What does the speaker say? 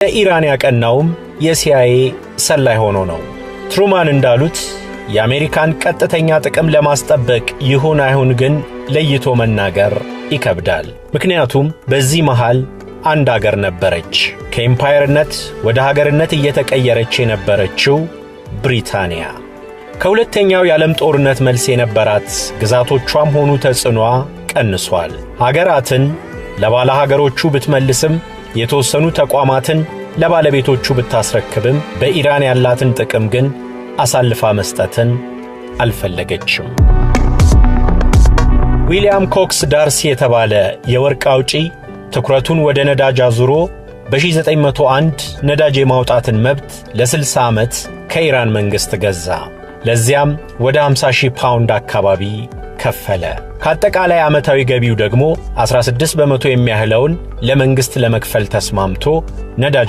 ኢራን ያቀናውም የሲአይኤ ሰላይ ሆኖ ነው። ትሩማን እንዳሉት የአሜሪካን ቀጥተኛ ጥቅም ለማስጠበቅ ይሁን አይሁን ግን ለይቶ መናገር ይከብዳል። ምክንያቱም በዚህ መሃል አንድ አገር ነበረች፣ ከኤምፓየርነት ወደ ሀገርነት እየተቀየረች የነበረችው ብሪታንያ። ከሁለተኛው የዓለም ጦርነት መልስ የነበራት ግዛቶቿም ሆኑ ተጽዕኗ ቀንሷል። ሀገራትን ለባለ ሀገሮቹ ብትመልስም የተወሰኑ ተቋማትን ለባለቤቶቹ ብታስረክብም በኢራን ያላትን ጥቅም ግን አሳልፋ መስጠትን አልፈለገችም። ዊሊያም ኮክስ ዳርሲ የተባለ የወርቅ አውጪ ትኩረቱን ወደ ነዳጅ አዙሮ በ1901 ነዳጅ የማውጣትን መብት ለ60 ዓመት ከኢራን መንግሥት ገዛ። ለዚያም ወደ 50,000 ፓውንድ አካባቢ ከፈለ። ከአጠቃላይ ዓመታዊ ገቢው ደግሞ 16% የሚያህለውን ለመንግሥት ለመክፈል ተስማምቶ ነዳጅ